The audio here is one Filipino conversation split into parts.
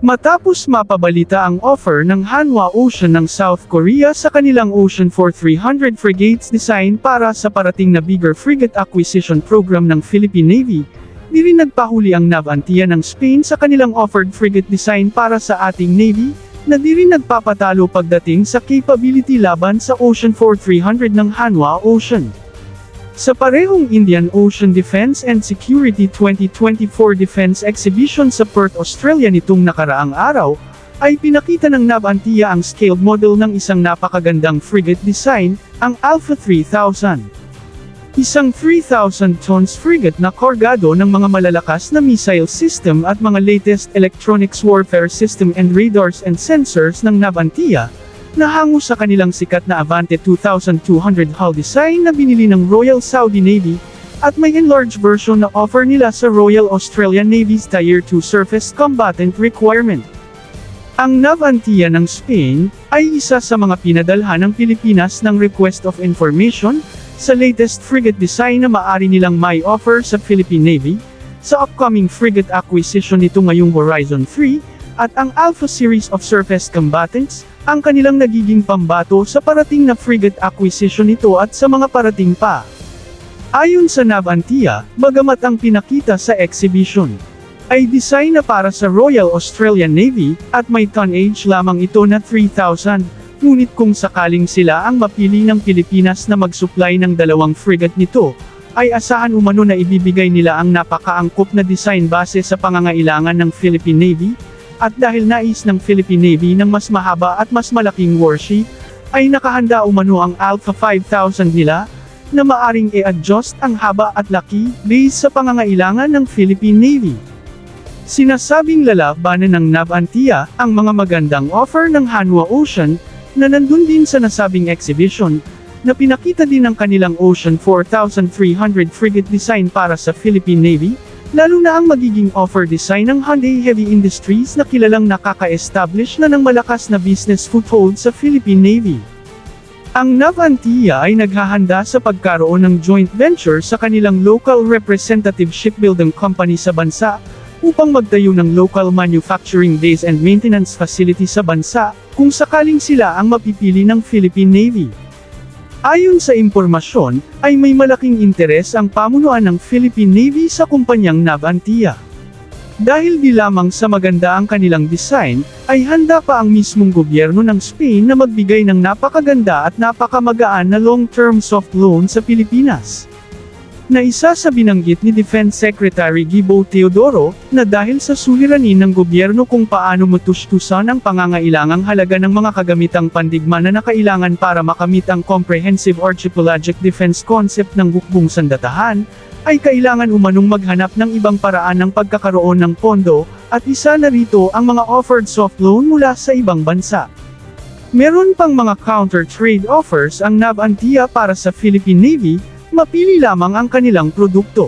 Matapos mapabalita ang offer ng Hanwha Ocean ng South Korea sa kanilang Ocean 300 frigates design para sa parating na bigger frigate acquisition program ng Philippine Navy, di rin nagpahuli ang Navantia ng Spain sa kanilang offered frigate design para sa ating Navy, na di rin nagpapatalo pagdating sa capability laban sa Ocean 300 ng Hanwha Ocean. Sa parehong Indian Ocean Defense and Security 2024 Defense Exhibition sa Perth, Australia nitong nakaraang araw, ay pinakita ng Navantia ang scaled model ng isang napakagandang frigate design, ang Alpha 3000. Isang 3,000 tons frigate na kargado ng mga malalakas na missile system at mga latest electronics warfare system and radars and sensors ng Navantia, na hango sa kanilang sikat na Avante 2200 hull design na binili ng Royal Saudi Navy, at may enlarged version na offer nila sa Royal Australian Navy's Tier 2 Surface Combatant Requirement. Ang Navantia ng Spain ay isa sa mga pinadalhan ng Pilipinas ng Request of Information sa latest frigate design na maaari nilang may offer sa Philippine Navy sa upcoming frigate acquisition nito ngayong Horizon 3, at ang Alpha Series of Surface Combatants, ang kanilang nagiging pambato sa parating na frigate acquisition nito at sa mga parating pa. Ayon sa Navantia, bagamat ang pinakita sa exhibition ay design na para sa Royal Australian Navy, at may tonnage lamang ito na 3,000, ngunit kung sakaling sila ang mapili ng Pilipinas na mag-supply ng dalawang frigate nito, ay asahan umano na ibibigay nila ang napakaangkop na design base sa pangangailangan ng Philippine Navy, at dahil nais ng Philippine Navy ng mas mahaba at mas malaking warship, ay nakahanda umano ang Alpha 5000 nila, na maaring i-adjust ang haba at laki based sa pangangailangan ng Philippine Navy. Sinasabing lalabanan ng Navantia ang mga magandang offer ng Hanwha Ocean, na nandun din sa nasabing exhibition, na pinakita din ang kanilang Ocean 4300 frigate design para sa Philippine Navy, lalo na ang magiging offer design ng Hyundai Heavy Industries na kilalang nakaka-establish na ng malakas na business foothold sa Philippine Navy. Ang Navantia ay naghahanda sa pagkaroon ng joint venture sa kanilang local representative shipbuilding company sa bansa, upang magtayo ng local manufacturing base and maintenance facility sa bansa, kung sakaling sila ang mapipili ng Philippine Navy. Ayon sa impormasyon, ay may malaking interes ang pamunuan ng Philippine Navy sa kumpanyang Navantia. Dahil di lamang sa maganda ang kanilang design, ay handa pa ang mismong gobyerno ng Spain na magbigay ng napakaganda at napakamagaan na long-term soft loan sa Pilipinas. Na isa sa binanggit ni Defense Secretary Gibo Teodoro, na dahil sa suliranin ng gobyerno kung paano matustusan ang pangangailangang halaga ng mga kagamitang pandigma na nakailangan para makamit ang Comprehensive Archipelagic Defense Concept ng hukbong sandatahan, ay kailangan umanong maghanap ng ibang paraan ng pagkakaroon ng pondo, at isa na rito ang mga offered soft loan mula sa ibang bansa. Meron pang mga counter-trade offers ang Navantia para sa Philippine Navy, mapili lamang ang kanilang produkto.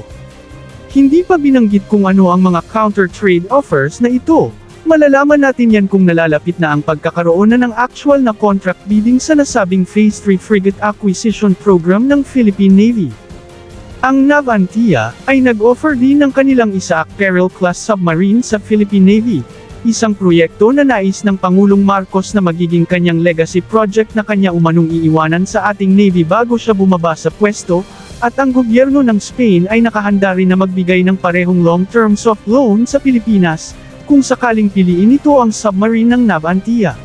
Hindi pa binanggit kung ano ang mga counter-trade offers na ito. Malalaman natin yan kung nalalapit na ang pagkakaroon na ng actual na contract bidding sa nasabing Phase 3 Frigate Acquisition Program ng Philippine Navy. Ang Navantia ay nag-offer din ng kanilang Isaac Peril-class submarine sa Philippine Navy, isang proyekto na nais ng Pangulong Marcos na magiging kanyang legacy project na kanya umanong iiwanan sa ating Navy bago siya bumaba sa pwesto, at ang gobyerno ng Spain ay nakahanda rin na magbigay ng parehong long-term soft loan sa Pilipinas, kung sakaling piliin ito ang submarine ng Navantia.